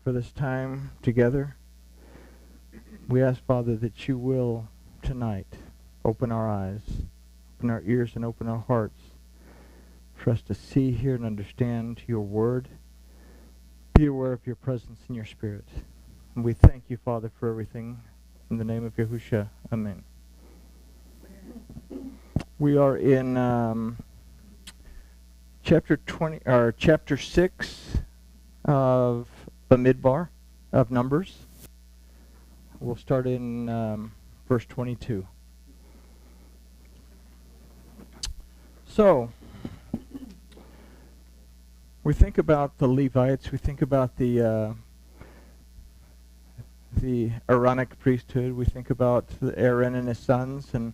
for this time together. We ask, Father, that you will tonight open our eyes, open our ears, and open our hearts for us to see, hear, and understand your word. Be aware of your presence and your spirit. And we thank you, Father, for everything. In the name of Yahushua, amen. We are in chapter 6 of Bamidbar of Numbers. We'll start in verse 22. So, we think about the Levites, we think about the Aaronic priesthood, we think about Aaron and his sons, and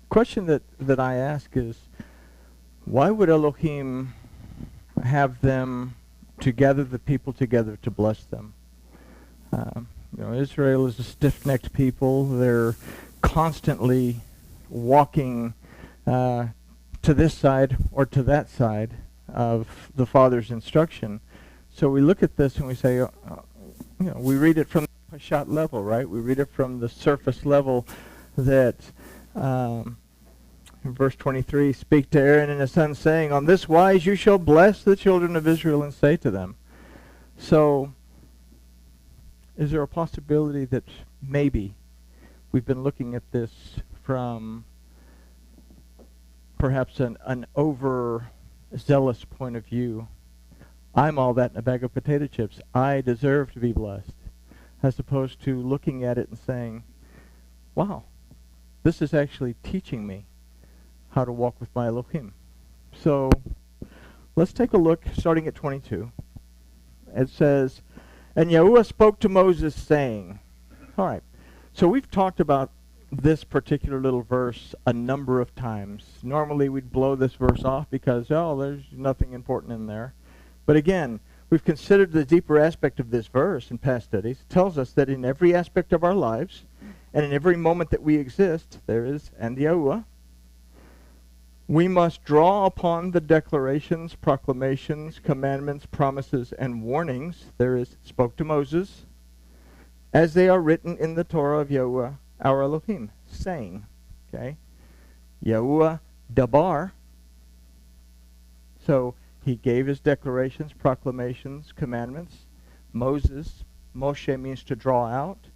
question that I ask is, why would Elohim have them to gather the people together to bless them? Israel is a stiff-necked people. They're constantly walking to this side or to that side of the Father's instruction. So we look at this and we say, we read it from the Pashat level, right? We read it from the surface level that in verse 23, speak to Aaron and his sons, saying, on this wise you shall bless the children of Israel and say to them. So, is there a possibility that maybe we've been looking at this from perhaps an overzealous point of view? I'm all that in a bag of potato chips. I deserve to be blessed. As opposed to looking at it and saying, wow, this is actually teaching me how to walk with my Elohim. So let's take a look, starting at 22. It says, and Yahuwah spoke to Moses, saying, all right, so we've talked about this particular little verse a number of times. Normally we'd blow this verse off because, there's nothing important in there. But again, we've considered the deeper aspect of this verse in past studies. It tells us that in every aspect of our lives, and in every moment that we exist, there is, and Yahuwah, we must draw upon the declarations, proclamations, commandments, promises, and warnings, there is, spoke to Moses, as they are written in the Torah of Yahuwah, our Elohim, saying, okay, Yahuwah Dabar. So he gave his declarations, proclamations, commandments. Moshe means to draw out,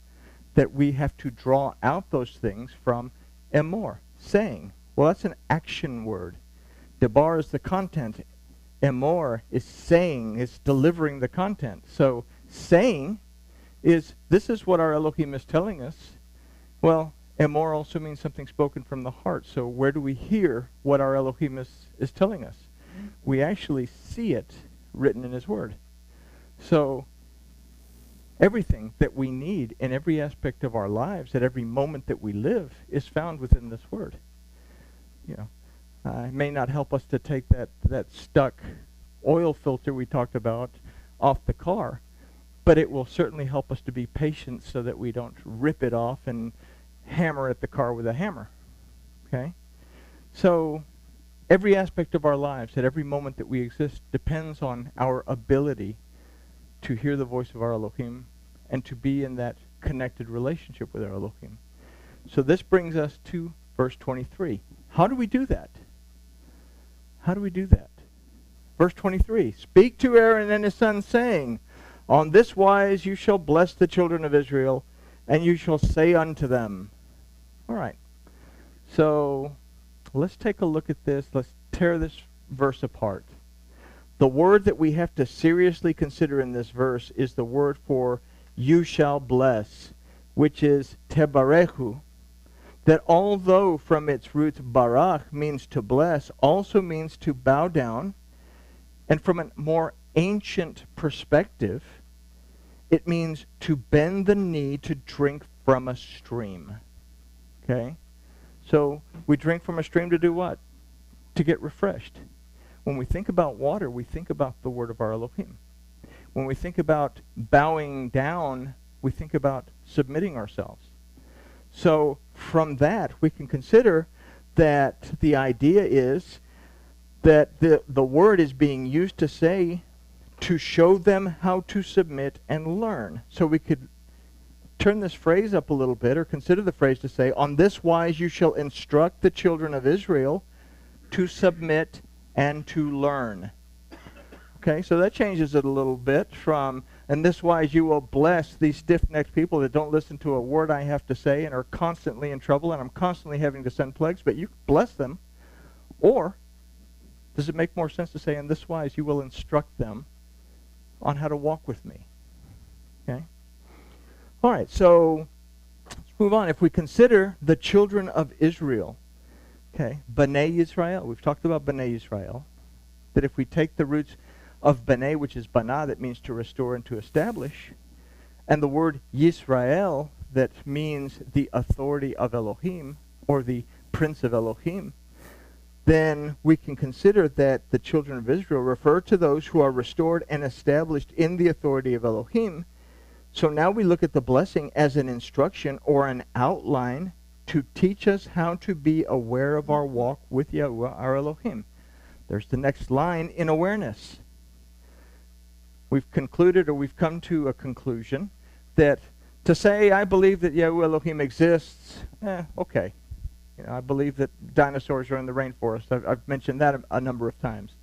that we have to draw out those things from Emor, saying. Well, that's an action word. Debar is the content. Emor is saying, is delivering the content. So saying is, this is what our Elohim is telling us. Well, Emor also means something spoken from the heart. So where do we hear what our Elohim is telling us? We actually see it written in his word. So everything that we need in every aspect of our lives, at every moment that we live, is found within this word. It may not help us to take that stuck oil filter we talked about off the car, but it will certainly help us to be patient so that we don't rip it off and hammer at the car with a hammer. Okay? So every aspect of our lives, at every moment that we exist, depends on our ability to hear the voice of our Elohim and to be in that connected relationship with our Elohim. So this brings us to verse 23. How do we do that? How do we do that? Verse 23, speak to Aaron and his sons, saying, on this wise you shall bless the children of Israel, and you shall say unto them. All right. So let's take a look at this. Let's tear this verse apart. The word that we have to seriously consider in this verse is the word for you shall bless, which is tebarechu. That although from its root barach means to bless, also means to bow down, and from a more ancient perspective, it means to bend the knee to drink from a stream. Okay? So we drink from a stream to do what? To get refreshed. When we think about water, we think about the word of our Elohim. When we think about bowing down, we think about submitting ourselves. So from that, we can consider that the idea is that the word is being used to say to show them how to submit and learn. So we could turn this phrase up a little bit, or consider the phrase to say, on this wise you shall instruct the children of Israel to submit and to learn. Okay, so that changes it a little bit from, and this wise you will bless these stiff-necked people that don't listen to a word I have to say and are constantly in trouble, and I'm constantly having to send plagues, but you bless them. Or does it make more sense to say, in this wise you will instruct them on how to walk with me? Okay? All right, so let's move on. If we consider the children of Israel, okay, B'nai Yisrael, we've talked about B'nai Yisrael, that if we take the roots of B'nai, which is Bana, that means to restore and to establish, and the word Yisrael, that means the authority of Elohim, or the prince of Elohim, then we can consider that the children of Israel refer to those who are restored and established in the authority of Elohim. So now we look at the blessing as an instruction or an outline to teach us how to be aware of our walk with Yahuwah, our Elohim. There's the next line in awareness. We've concluded, or we've come to a conclusion, that to say, I believe that Yahuwah Elohim exists, okay. You know, I believe that dinosaurs are in the rainforest. I've mentioned that a number of times.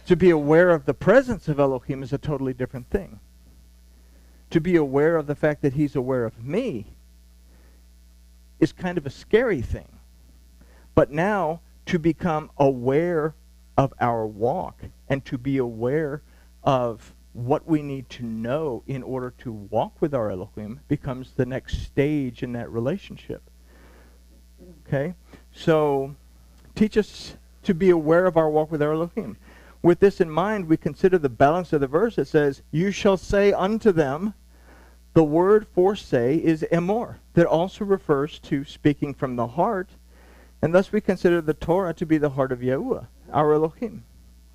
To be aware of the presence of Elohim is a totally different thing. To be aware of the fact that he's aware of me is kind of a scary thing. But now, to become aware of our walk and to be aware of what we need to know in order to walk with our Elohim becomes the next stage in that relationship. Okay? So, teach us to be aware of our walk with our Elohim. With this in mind, we consider the balance of the verse. It says, you shall say unto them, the word for say is emor, that also refers to speaking from the heart, and thus we consider the Torah to be the heart of Yahuwah, our Elohim.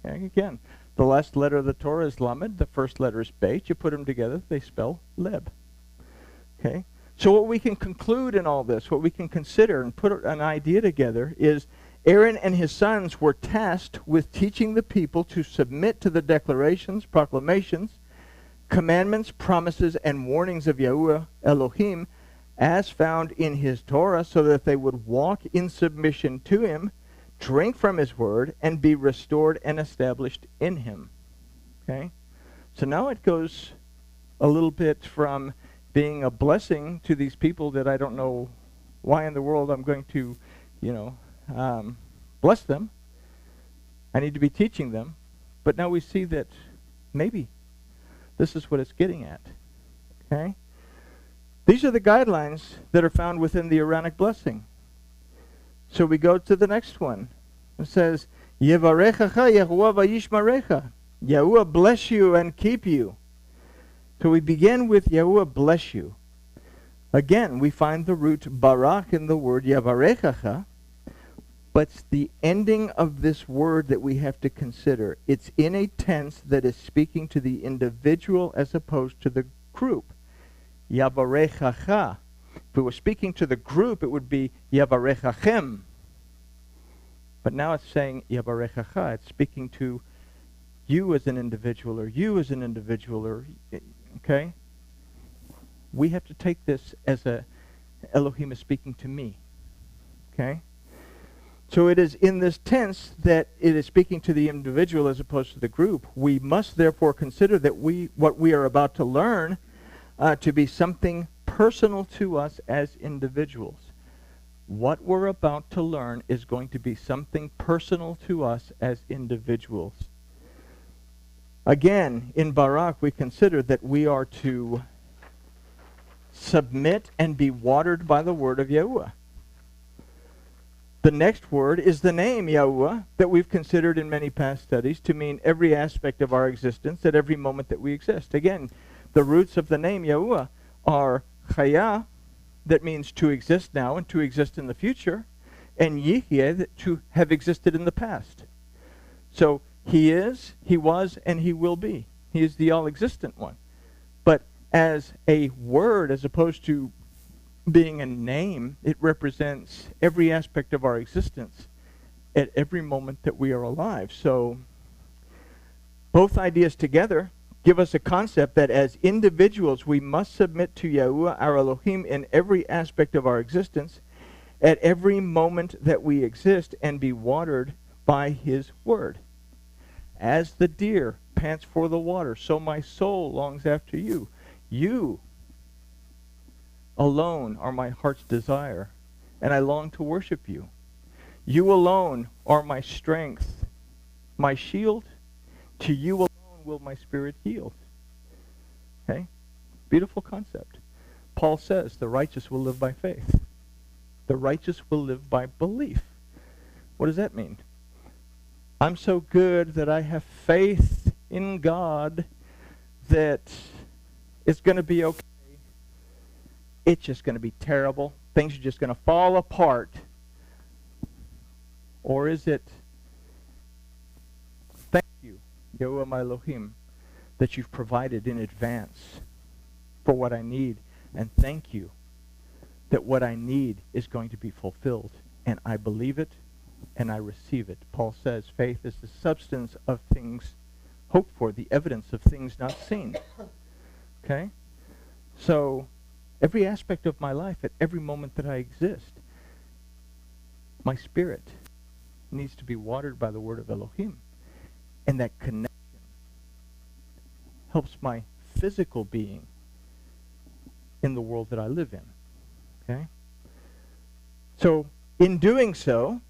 Okay? Again, the last letter of the Torah is Lamed, the first letter is Beit. You put them together, they spell Leb. Okay? So what we can conclude in all this, what we can consider and put an idea together is Aaron and his sons were tasked with teaching the people to submit to the declarations, proclamations, commandments, promises, and warnings of Yahuwah Elohim as found in his Torah, so that they would walk in submission to him, drink from his word, and be restored and established in him. Okay? So now it goes a little bit from being a blessing to these people that I don't know why in the world I'm going to, bless them. I need to be teaching them. But now we see that maybe this is what it's getting at. Okay? These are the guidelines that are found within the Aaronic blessing. So we go to the next one. It says, Yevarechacha Yahuwah vayishmarecha. Yahuwah bless you and keep you. So we begin with Yahuwah bless you. Again, we find the root barak in the word Yevarechacha, but it's the ending of this word that we have to consider. It's in a tense that is speaking to the individual as opposed to the group. Yavarechacha. If it was speaking to the group, it would be Yavarechachem. But now it's saying Yavarechacha. It's speaking to you as an individual, or you as an individual, or, okay? We have to take this as Elohim is speaking to me. Okay? So it is in this tense that it is speaking to the individual as opposed to the group. We must therefore consider that what we are about to learn to be something personal to us as individuals. What we're about to learn is going to be something personal to us as individuals. Again, in Barak, we consider that we are to submit and be watered by the word of Yahuwah. The next word is the name Yahuwah that we've considered in many past studies to mean every aspect of our existence at every moment that we exist. Again, the roots of the name Yahuwah are Chaya, that means to exist now and to exist in the future, and Yihyeh, to have existed in the past. So he is, he was, and he will be. He is the all-existent one. But as a word, as opposed to being a name, it represents every aspect of our existence at every moment that we are alive. So Both ideas together give us a concept that as individuals we must submit to Yahuwah our Elohim in every aspect of our existence, at every moment that we exist, and be watered by his word. As the deer pants for the water, so my soul longs after you. You alone are my heart's desire, and I long to worship you. You alone are my strength, my shield. To you alone will my spirit yield. Okay? Beautiful concept. Paul says the righteous will live by faith. The righteous will live by belief. What does that mean? I'm so good that I have faith in God that it's going to be okay. It's just going to be terrible. Things are just going to fall apart. Or is it, thank you, Yahuwah my Elohim, that you've provided in advance for what I need, and thank you that what I need is going to be fulfilled, and I believe it, and I receive it. Paul says faith is the substance of things hoped for, the evidence of things not seen. Okay? So, every aspect of my life, at every moment that I exist, my spirit needs to be watered by the word of Elohim. And that connection helps my physical being in the world that I live in. Okay? So, in doing so,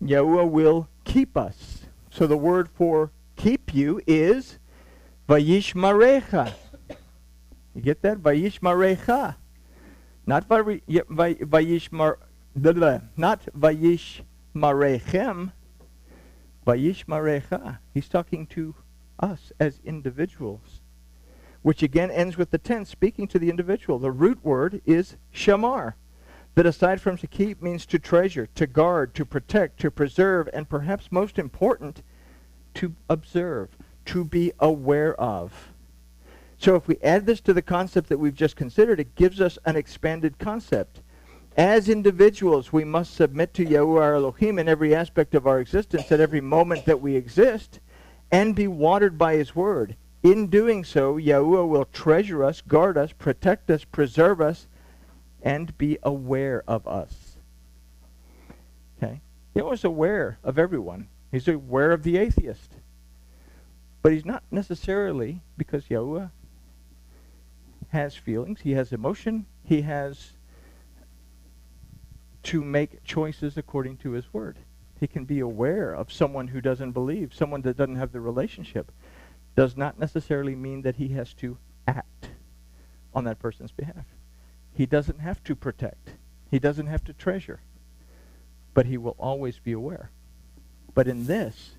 Yahuwah will keep us. So the word for keep you is Vayishmarecha. You get that? Vayishmarecha. Not Vayishmarechem. Vayishmarecha. He's talking to us as individuals, which again ends with the tense, speaking to the individual. The root word is shamar, that aside from to keep means to treasure, to guard, to protect, to preserve, and perhaps most important, to observe, to be aware of. So if we add this to the concept that we've just considered, it gives us an expanded concept. As individuals, we must submit to Yahuwah our Elohim in every aspect of our existence, at every moment that we exist, and be watered by his word. In doing so, Yahuwah will treasure us, guard us, protect us, preserve us, and be aware of us. Okay? Yahuwah's aware of everyone. He's aware of the atheist. But he's not necessarily, because Yahuwah has feelings, he has emotion, he has to make choices according to his word. He can be aware of someone who doesn't believe, someone that doesn't have the relationship. Does not necessarily mean that he has to act on that person's behalf. He doesn't have to protect. He doesn't have to treasure. But he will always be aware. But in this,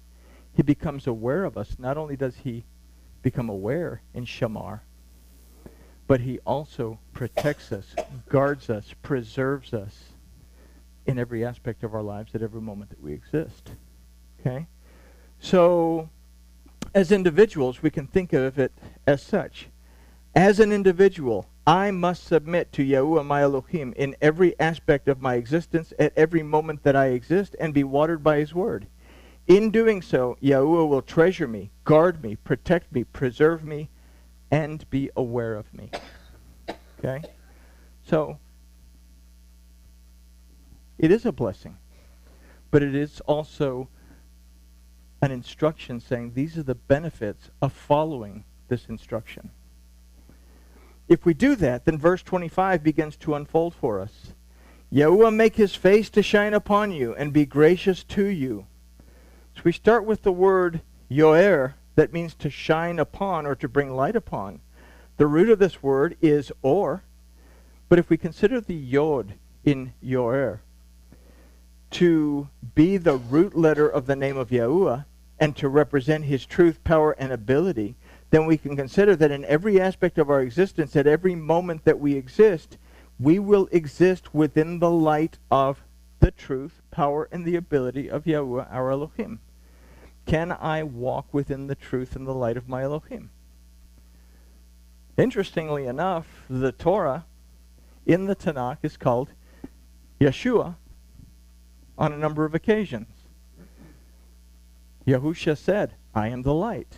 he becomes aware of us. Not only does he become aware in Shamar, but he also protects us, guards us, preserves us in every aspect of our lives at every moment that we exist. Okay? So, as individuals, we can think of it as such. As an individual, I must submit to Yahuwah my Elohim in every aspect of my existence at every moment that I exist, and be watered by his word. In doing so, Yahuwah will treasure me, guard me, protect me, preserve me, and be aware of me. Okay? So, it is a blessing, but it is also an instruction saying these are the benefits of following this instruction. If we do that, then verse 25 begins to unfold for us. Yahuwah make his face to shine upon you and be gracious to you. So we start with the word yoer, that means to shine upon or to bring light upon. The root of this word is or, but if we consider the yod in yoer to be the root letter of the name of Yahuwah and to represent his truth, power, and ability, then we can consider that in every aspect of our existence, at every moment that we exist, we will exist within the light of the truth, power, and the ability of Yahuwah our Elohim. Can I walk within the truth and the light of my Elohim? Interestingly enough, the Torah in the Tanakh is called Yeshua on a number of occasions. Yahusha said, I am the light.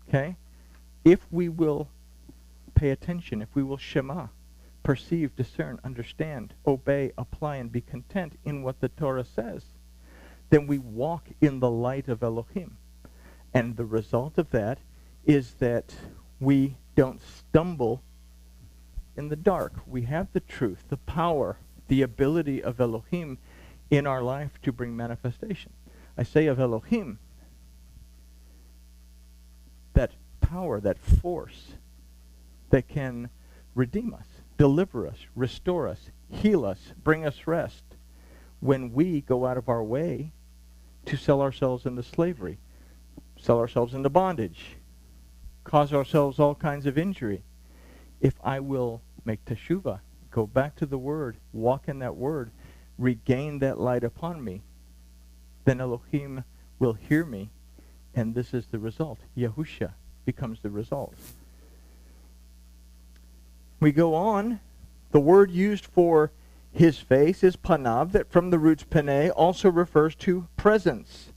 Okay? If we will pay attention, if we will shema, perceive, discern, understand, obey, apply, and be content in what the Torah says, then we walk in the light of Elohim. And the result of that is that we don't stumble in the dark. We have the truth, the power, the ability of Elohim in our life to bring manifestation. I say of Elohim, that power, that force that can redeem us, deliver us, restore us, heal us, bring us rest when we go out of our way to sell ourselves into slavery, sell ourselves into bondage, cause ourselves all kinds of injury. If I will make teshuvah, go back to the Word, walk in that Word, regain that light upon me, then Elohim will hear me, and this is the result. Yahusha becomes the result. We go on. The word used for his face is panav, that from the roots paneh also refers to presence.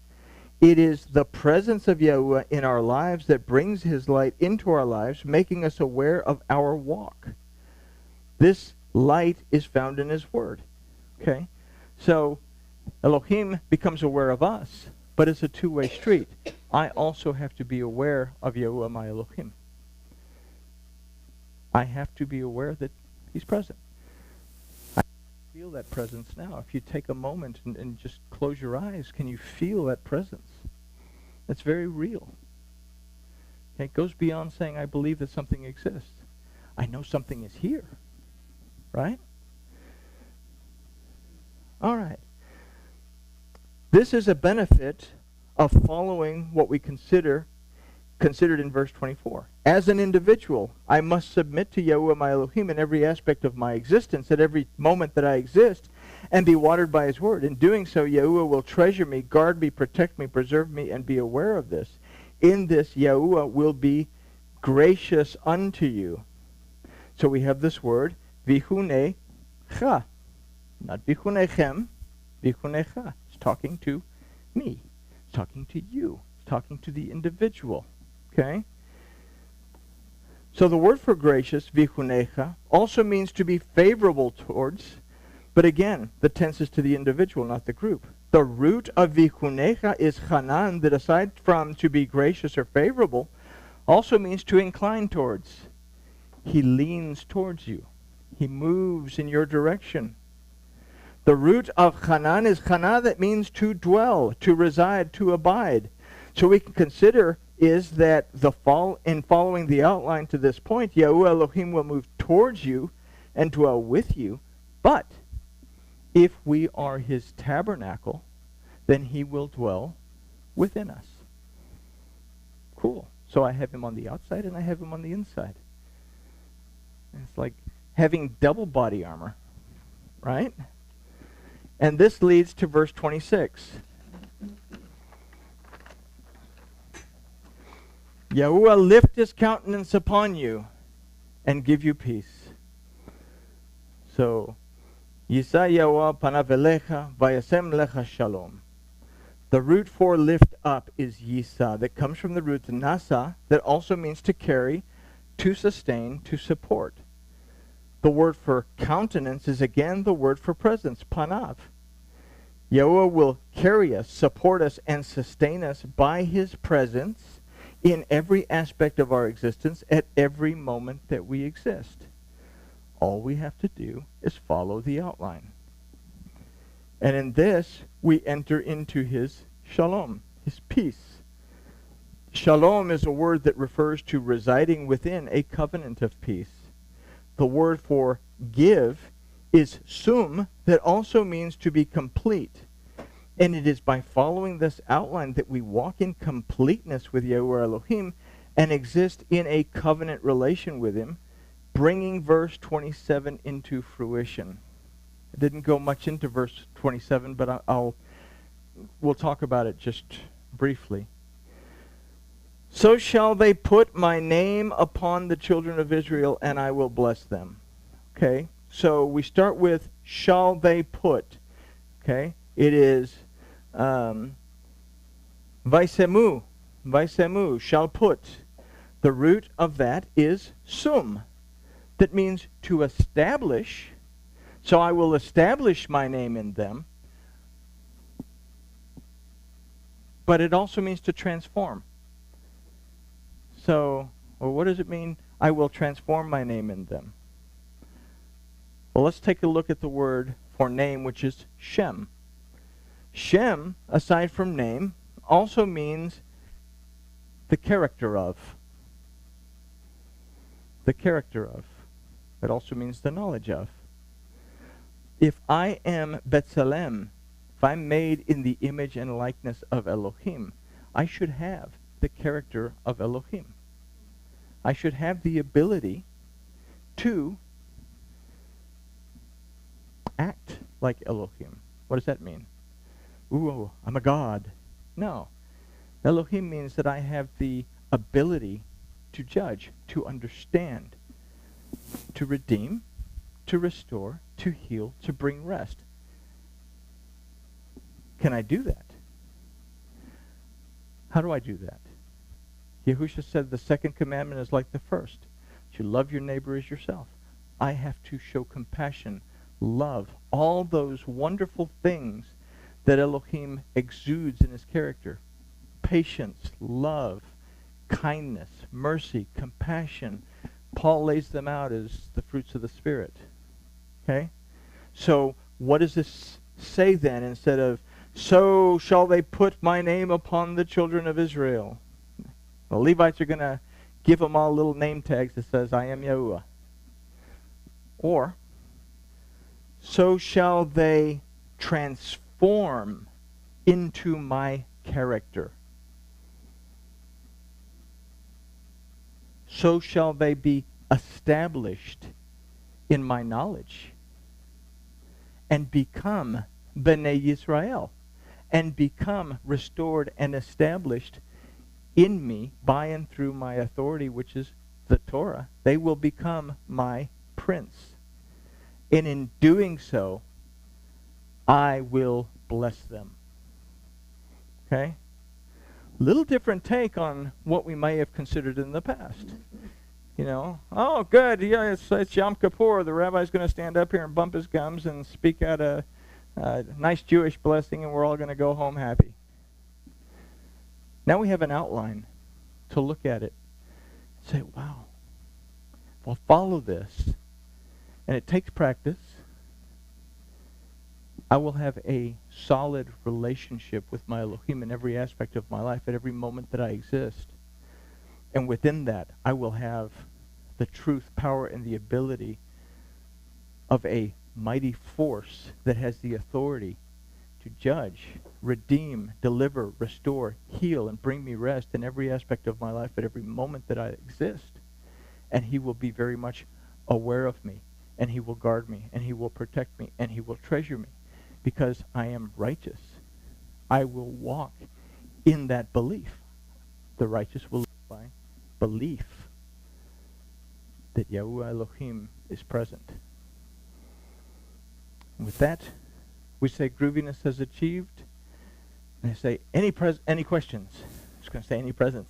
It is the presence of Yahuwah in our lives that brings his light into our lives, making us aware of our walk. This light is found in his word. Okay? So Elohim becomes aware of us, but it's a two-way street. I also have to be aware of Yahuwah my Elohim. I have to be aware that he's present. I feel that presence now. If you take a moment and just close your eyes, can you feel that presence? That's very real. Okay, it goes beyond saying, I believe that something exists. I know something is here. Right? All right. This is a benefit of following what we considered in verse 24. As an individual, I must submit to Yahuwah my Elohim in every aspect of my existence, at every moment that I exist, and be watered by his word. In doing so, Yahuwah will treasure me, guard me, protect me, preserve me, and be aware of this. In this, Yahuwah will be gracious unto you. So we have this word, vihunecha. Not vihunechem, vihunecha. It's talking to me. It's talking to you. It's talking to the individual. Okay? So the word for gracious, vihunecha, also means to be favorable towards, but again, the tense is to the individual, not the group. The root of vihunecha is chanan, that aside from to be gracious or favorable, also means to incline towards. He leans towards you. He moves in your direction. The root of chanan is chana, that means to dwell, to reside, to abide. So we can consider is that in following the outline to this point, Yahuwah Elohim will move towards you and dwell with you. But if we are his tabernacle, then he will dwell within us. Cool. So I have him on the outside and I have him on the inside. And it's like having double body armor, right? And this leads to verse 26. Yahuwah lift his countenance upon you and give you peace. So, Yisa Yahuwah panav elecha vayasem lecha shalom. The root for lift up is Yisa, that comes from the root nasa, that also means to carry, to sustain, to support. The word for countenance is again the word for presence, panav. Yahuwah will carry us, support us, and sustain us by his presence in every aspect of our existence at every moment that we exist. All we have to do is follow the outline. And in this, we enter into his shalom, his peace. Shalom is a word that refers to residing within a covenant of peace. The word for give is sum, that also means to be complete. And it is by following this outline that we walk in completeness with Yahuwah Elohim and exist in a covenant relation with him, bringing verse 27 into fruition. I didn't go much into verse 27, but we'll talk about it just briefly. So shall they put my name upon the children of Israel, and I will bless them. Okay, so we start with shall they put. Okay, it is Vaisemu, shall put. The root of that is sum. That means to establish. So I will establish my name in them. But it also means to transform. So, well, what does it mean? I will transform my name in them. Well, let's take a look at the word for name, which is Shem. Shem, aside from name, also means the character of. The character of. It also means the knowledge of. If I am B'Tselem, if I'm made in the image and likeness of Elohim, I should have the character of Elohim. I should have the ability to act like Elohim. What does that mean? Ooh, I'm a god. No. Elohim means that I have the ability to judge, to understand, to redeem, to restore, to heal, to bring rest. Can I do that? How do I do that? Yahusha said the second commandment is like the first. To love your neighbor as yourself. I have to show compassion, love, all those wonderful things that Elohim exudes in his character. Patience, love, kindness, mercy, compassion. Paul lays them out as the fruits of the Spirit. Okay? So what does this say then instead of, so shall they put my name upon the children of Israel? The Levites are going to give them all little name tags that says, I am Yahuwah. Or, so shall they transform into my character. So shall they be established in my knowledge and become B'nai Yisrael and become restored and established in me by and through my authority, which is the Torah. They will become my prince. And in doing so, I will bless them. Okay? Little different take on what we may have considered in the past. You know, oh, good, yeah, it's Yom Kippur. The rabbi's going to stand up here and bump his gums and speak out a nice Jewish blessing, and we're all going to go home happy. Now we have an outline to look at it. Say, wow, if I'll follow this, and it takes practice, I will have a solid relationship with my Elohim in every aspect of my life, at every moment that I exist. And within that, I will have the truth, power, and the ability of a mighty force that has the authority to judge, redeem, deliver, restore, heal, and bring me rest in every aspect of my life at every moment that I exist. And he will be very much aware of me, and he will guard me, and he will protect me, and he will treasure me, because I am righteous. I will walk in that belief. The righteous will live by belief that Yahuwah Elohim is present. And with that, we say grooviness has achieved. And I say, any questions? I'm just going to say any presents.